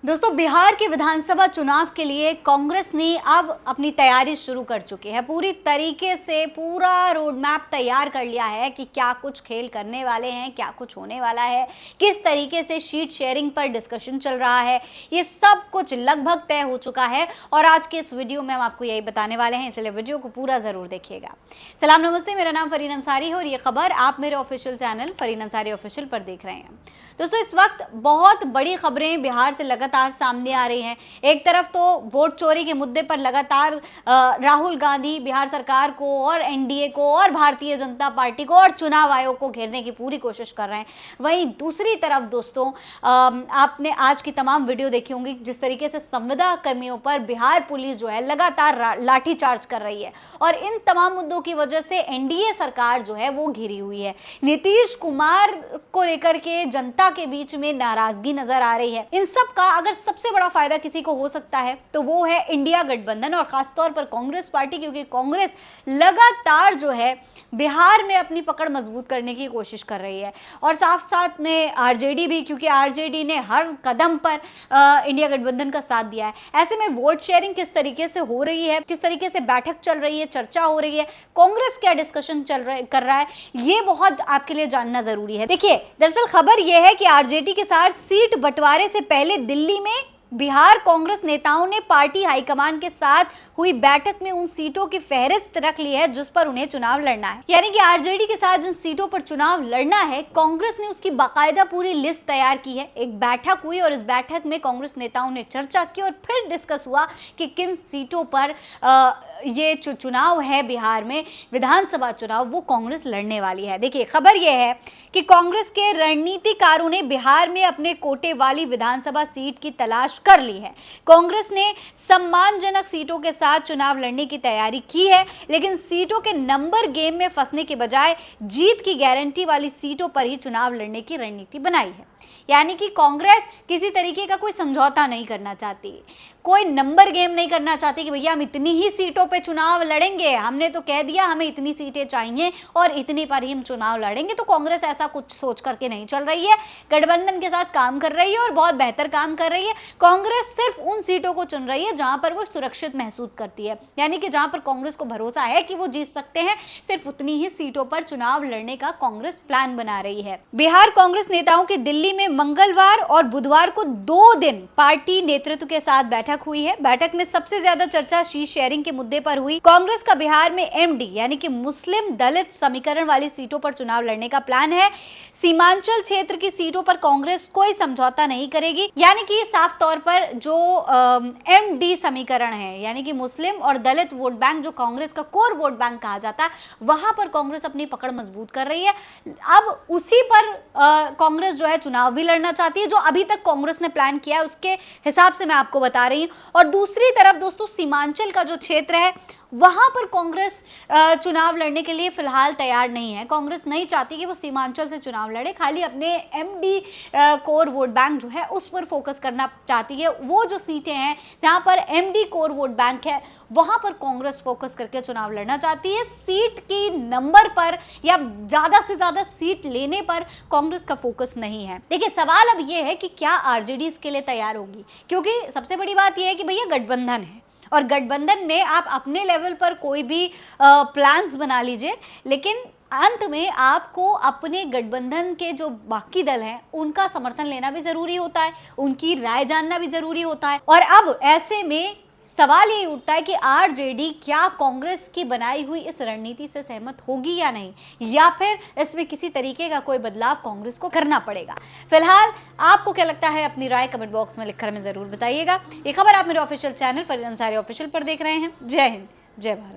दोस्तों, बिहार के विधानसभा चुनाव के लिए कांग्रेस ने अब अपनी तैयारी शुरू कर चुकी है। पूरी तरीके से पूरा रोड मैप तैयार कर लिया है कि क्या कुछ खेल करने वाले हैं, क्या कुछ होने वाला है, किस तरीके से शीट शेयरिंग पर डिस्कशन चल रहा है। ये सब कुछ लगभग तय हो चुका है और आज के इस वीडियो में हम आपको यही बताने वाले हैं, इसलिए वीडियो को पूरा जरूर देखिएगा। सलाम नमस्ते, मेरा नाम फरीन अंसारी है और ये खबर आप मेरे official channel Fareen Ansari official पर देख रहे हैं। दोस्तों, इस वक्त बहुत बड़ी खबरें बिहार से लगातार सामने आ रही हैं। एक तरफ तो वोट चोरी के मुद्दे पर लगातार राहुल गांधी बिहार सरकार को और एनडीए को और भारतीय जनता पार्टी को और चुनाव आयोग को घेरने की पूरी कोशिश कर रहे हैं। वहीं दूसरी तरफ दोस्तों, आपने आज की तमाम वीडियो देखी होंगी जिस तरीके से संविदा कर्मियों पर बिहार पुलिस जो है लगातार लाठीचार्ज कर रही है और इन तमाम मुद्दों की वजह से एनडीए सरकार जो है वो घिरी हुई है। नीतीश कुमार को लेकर के जनता के बीच में नाराजगी नजर आ रही है। इन सब का अगर सबसे बड़ा फायदा किसी को हो सकता है तो वो है इंडिया गठबंधन और खासतौर पर कांग्रेस पार्टी, क्योंकि कांग्रेस लगातार जो है बिहार में अपनी पकड़ मजबूत करने की कोशिश कर रही है और साथ साथ में आरजेडी भी, क्योंकि आरजेडी ने हर कदम पर इंडिया गठबंधन का साथ दिया है। ऐसे में वोट शेयरिंग किस तरीके से हो रही है, किस तरीके से बैठक चल रही है, चर्चा हो रही है, कांग्रेस क्या डिस्कशन कर रहा है, ये बहुत आपके लिए जानना जरूरी है। देखिए, दरअसल खबर यह है कि आरजेडी के साथ सीट बंटवारे से पहले दिल्ली में बिहार कांग्रेस नेताओं ने पार्टी हाईकमान के साथ हुई बैठक में उन सीटों की फहरिस्त रख ली है जिस पर उन्हें चुनाव लड़ना है। यानी कि आरजेडी के साथ जिन सीटों पर चुनाव लड़ना है, कांग्रेस ने उसकी बाकायदा पूरी लिस्ट तैयार की है। एक बैठक हुई और इस बैठक में कांग्रेस नेताओं ने चर्चा की और फिर डिस्कस हुआ कि किन सीटों पर ये चुनाव है बिहार में विधानसभा चुनाव, वो कांग्रेस लड़ने वाली है। देखिए, खबर यह है कि कांग्रेस के रणनीतिकारों ने बिहार में अपने कोटे वाली विधानसभा सीट की तलाश कर ली है। कांग्रेस ने सम्मानजनक सीटों के साथ चुनाव लड़ने की तैयारी की है, लेकिन सीटों के नंबर गेम में फंसने के बजाय जीत की गारंटी वाली सीटों पर ही चुनाव लड़ने की रणनीति बनाई है। यानी कि कांग्रेस किसी तरीके का कोई समझौता नहीं करना चाहती, कोई नंबर गेम नहीं करना चाहती कि भैया हम इतनी ही सीटों पे चुनाव लड़ेंगे, हमने तो कह दिया हमें इतनी सीटें चाहिए और इतनी पर ही हम चुनाव लड़ेंगे। तो कांग्रेस ऐसा कुछ सोच करके नहीं चल रही है, गठबंधन के साथ काम कर रही है और बहुत बेहतर काम कर रही है। कांग्रेस सिर्फ उन सीटों को चुन रही है जहां पर वो सुरक्षित महसूस करती है, यानी कि जहां पर कांग्रेस को भरोसा है कि वो जीत सकते हैं, सिर्फ उतनी ही सीटों पर चुनाव लड़ने का कांग्रेस प्लान बना रही है। बिहार कांग्रेस नेताओं की दिल्ली में मंगलवार और बुधवार को 2 दिन पार्टी नेतृत्व के साथ बैठक हुई है। बैठक में सबसे ज्यादा चर्चा शीट शेयरिंग के मुद्दे पर हुई। कांग्रेस का बिहार में एमडी यानी कि मुस्लिम दलित समीकरण वाली सीटों पर चुनाव लड़ने का प्लान है। सीमांचल क्षेत्र की सीटों पर कांग्रेस कोई समझौता नहीं करेगी, यानी कि साफ तौर पर जो एमडी समीकरण है, यानी कि मुस्लिम और दलित वोट बैंक जो कांग्रेस का कोर वोट बैंक कहा जाता है, वहां पर कांग्रेस अपनी पकड़ मजबूत कर रही है। अब उसी पर कांग्रेस जो है चुनाव भी लड़ना चाहती है। जो अभी तक कांग्रेस ने प्लान किया है उसके हिसाब से मैं आपको बता रही हूं। और दूसरी तरफ दोस्तों, सीमांचल का जो क्षेत्र है वहां पर कांग्रेस चुनाव लड़ने के लिए फिलहाल तैयार नहीं है। कांग्रेस नहीं चाहती कि वो सीमांचल से चुनाव लड़े, खाली अपने एमडी कोर वोट बैंक जो है उस पर फोकस करना चाहती है। वो जो सीटें हैं जहां पर एमडी कोर वोट बैंक है वहां पर कांग्रेस फोकस करके चुनाव लड़ना चाहती है। सीट की नंबर पर या ज्यादा से ज्यादा सीट लेने पर कांग्रेस का फोकस नहीं है। देखिए, सवाल अब ये है कि क्या आरजेडी इसके लिए तैयार होगी, क्योंकि सबसे बड़ी बात यह है कि भैया गठबंधन है और गठबंधन में आप अपने लेवल पर कोई भी प्लान्स बना लीजिए, लेकिन अंत में आपको अपने गठबंधन के जो बाकी दल हैं उनका समर्थन लेना भी जरूरी होता है, उनकी राय जानना भी जरूरी होता है। और अब ऐसे में सवाल ये उठता है कि आरजेडी क्या कांग्रेस की बनाई हुई इस रणनीति से सहमत होगी या नहीं, या फिर इसमें किसी तरीके का कोई बदलाव कांग्रेस को करना पड़ेगा। फिलहाल आपको क्या लगता है, अपनी राय कमेंट बॉक्स में लिखकर हमें जरूर बताइएगा। ये खबर आप मेरे official channel Fareen Ansari official पर देख रहे हैं। जय हिंद, जय भारत।